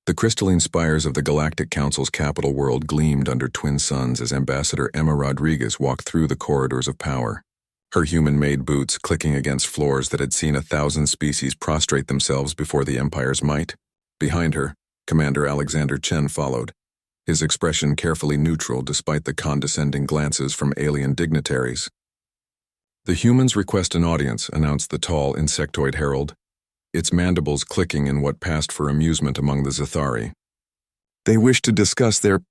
The crystalline spires of the Galactic Council's capital world gleamed under twin suns as Ambassador Emma Rodriguez walked through the corridors of power. Her human-made boots clicking against floors that had seen 1,000 species prostrate themselves before the Empire's might. Behind her, Commander Alexander Chen followed, his expression carefully neutral despite the condescending glances from alien dignitaries. "The humans request an audience," announced the tall insectoid herald, its mandibles clicking in what passed for amusement among the Zathari. "They wish to discuss their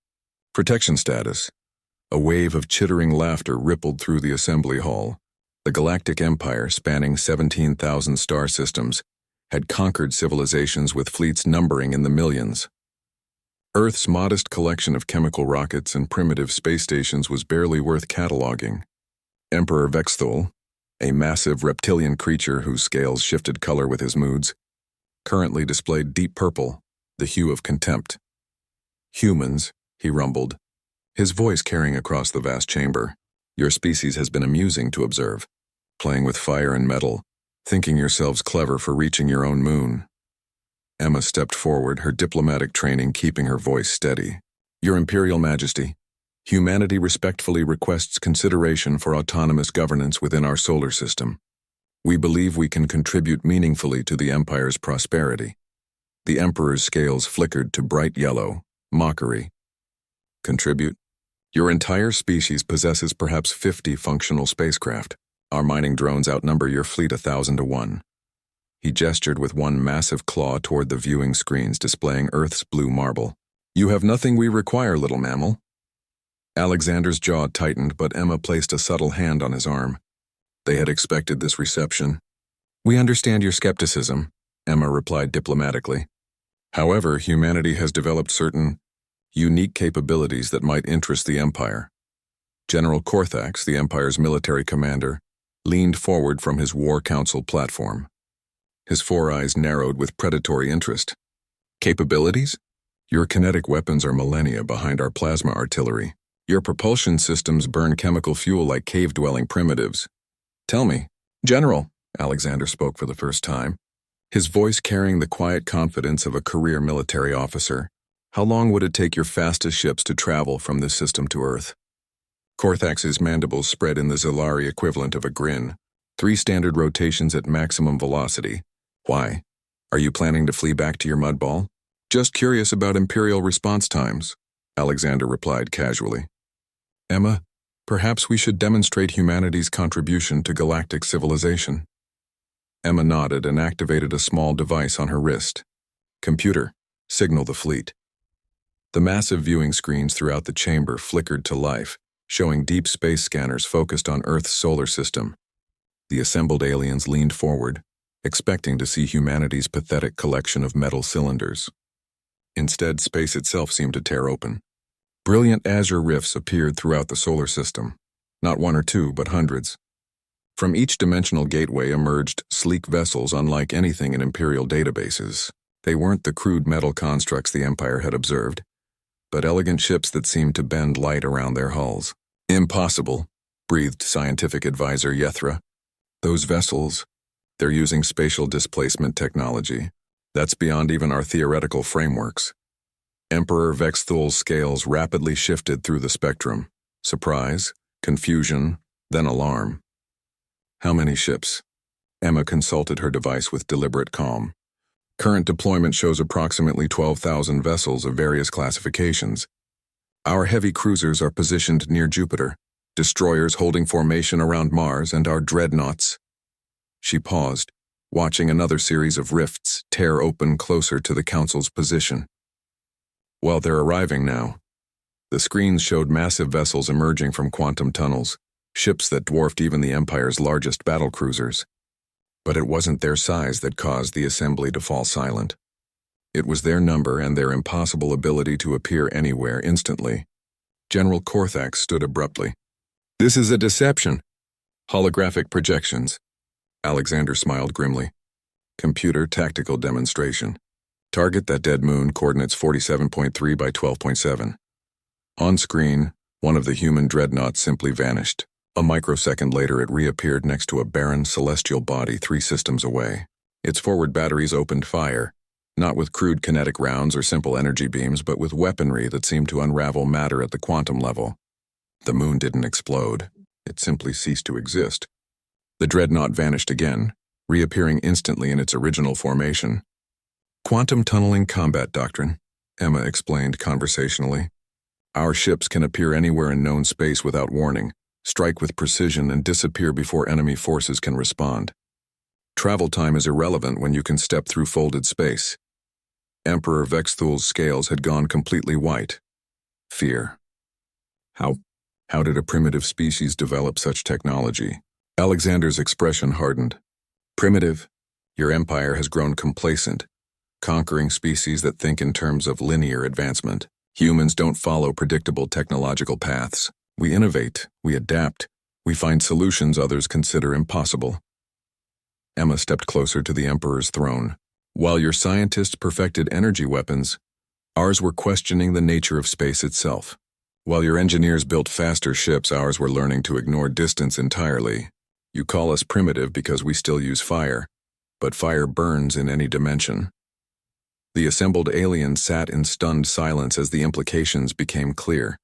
protection status." A wave of chittering laughter rippled through the assembly hall. The Galactic Empire, spanning 17,000 star systems, had conquered civilizations with fleets numbering in the millions. Earth's modest collection of chemical rockets and primitive space stations was barely worth cataloging. Emperor Vexthul, a massive reptilian creature whose scales shifted color with his moods, currently displayed deep purple, the hue of contempt. "Humans," he rumbled, his voice carrying across the vast chamber. "Your species has been amusing to observe, playing with fire and metal, thinking yourselves clever for reaching your own moon." Emma stepped forward, her diplomatic training keeping her voice steady. "Your Imperial Majesty, humanity respectfully requests consideration for autonomous governance within our solar system. We believe we can contribute meaningfully to the Empire's prosperity." The Emperor's scales flickered to bright yellow, mockery. "Contribute? Your entire species possesses perhaps 50 functional spacecraft. Our mining drones outnumber your fleet 1,000 to 1. He gestured with one massive claw toward the viewing screens displaying Earth's blue marble. "You have nothing we require, little mammal." Alexander's jaw tightened, but Emma placed a subtle hand on his arm. They had expected this reception. "We understand your skepticism," Emma replied diplomatically. "However, humanity has developed certain unique capabilities that might interest the Empire." General Korthax, the Empire's military commander, leaned forward from his War Council platform. His four eyes narrowed with predatory interest. "Capabilities? Your kinetic weapons are millennia behind our plasma artillery. Your propulsion systems burn chemical fuel like cave-dwelling primitives. Tell me." "General," Alexander spoke for the first time, his voice carrying the quiet confidence of a career military officer, "how long would it take your fastest ships to travel from this system to Earth?" Korthax's mandibles spread in the Zalari equivalent of a grin. 3 standard rotations at maximum velocity. "Why? Are you planning to flee back to your mudball?" "Just curious about Imperial response times," Alexander replied casually. "Emma, perhaps we should demonstrate humanity's contribution to galactic civilization." Emma nodded and activated a small device on her wrist. "Computer, signal the fleet." The massive viewing screens throughout the chamber flickered to life, showing deep space scanners focused on Earth's solar system. The assembled aliens leaned forward, expecting to see humanity's pathetic collection of metal cylinders. Instead, space itself seemed to tear open. Brilliant azure rifts appeared throughout the solar system, not 1 or 2, but hundreds. From each dimensional gateway emerged sleek vessels unlike anything in Imperial databases. They weren't the crude metal constructs the Empire had observed, but elegant ships that seemed to bend light around their hulls. "Impossible," breathed scientific advisor Yethra. "Those vessels, they're using spatial displacement technology. That's beyond even our theoretical frameworks." Emperor Vexthul's scales rapidly shifted through the spectrum. Surprise, confusion, then alarm. "How many ships?" Emma consulted her device with deliberate calm. "Current deployment shows approximately 12,000 vessels of various classifications. Our heavy cruisers are positioned near Jupiter, destroyers holding formation around Mars, and our dreadnoughts." She paused, watching another series of rifts tear open closer to the Council's position. "Well, they're arriving now." The screens showed massive vessels emerging from quantum tunnels, ships that dwarfed even the Empire's largest battlecruisers. But it wasn't their size that caused the assembly to fall silent. It was their number and their impossible ability to appear anywhere instantly. General Korthax stood abruptly. "This is a deception." "Holographic projections." Alexander smiled grimly. "Computer tactical demonstration. Target that dead moon, coordinates 47.3 by 12.7. On screen, one of the human dreadnoughts simply vanished. A microsecond later it reappeared next to a barren celestial body 3 systems away. Its forward batteries opened fire, Not with crude kinetic rounds or simple energy beams, but with weaponry that seemed to unravel matter at the quantum level. The moon didn't explode. It simply ceased to exist. The dreadnought vanished again, reappearing instantly in its original formation. Quantum tunneling combat doctrine, Emma explained conversationally. Our ships can appear anywhere in known space without warning, strike with precision, and disappear before enemy forces can respond. Travel time is irrelevant when you can step through folded space. Emperor Vexthul's scales had gone completely white. Fear. How did a primitive species develop such technology? Alexander's expression hardened. Primitive? Your empire has grown complacent, conquering species that think in terms of linear advancement. Humans don't follow predictable technological paths. We innovate, we adapt, we find solutions others consider impossible. Emma stepped closer to the Emperor's throne. While your scientists perfected energy weapons, ours were questioning the nature of space itself. While your engineers built faster ships, ours were learning to ignore distance entirely. You call us primitive because we still use fire, but fire burns in any dimension. The assembled aliens sat in stunned silence as the implications became clear.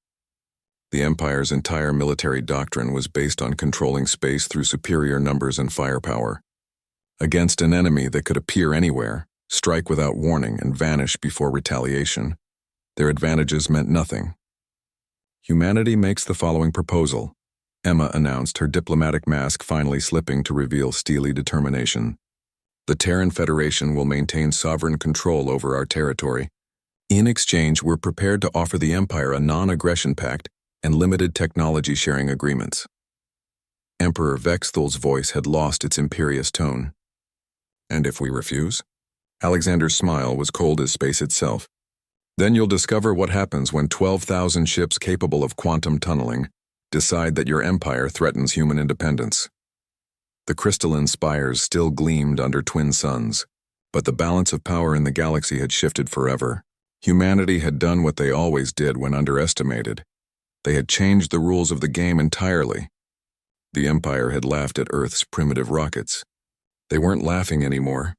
The Empire's entire military doctrine was based on controlling space through superior numbers and firepower. Against an enemy that could appear anywhere, strike without warning, and vanish before retaliation, their advantages meant nothing. Humanity makes the following proposal, Emma announced, her diplomatic mask finally slipping to reveal steely determination. The Terran Federation will maintain sovereign control over our territory. In exchange, we're prepared to offer the Empire a non-aggression pact and limited technology-sharing agreements. Emperor Vexthul's voice had lost its imperious tone. And if we refuse? Alexander's smile was cold as space itself. Then you'll discover what happens when 12,000 ships capable of quantum tunneling decide that your empire threatens human independence. The crystalline spires still gleamed under twin suns, but the balance of power in the galaxy had shifted forever. Humanity had done what they always did when underestimated. They had changed the rules of the game entirely. The Empire had laughed at Earth's primitive rockets. They weren't laughing anymore.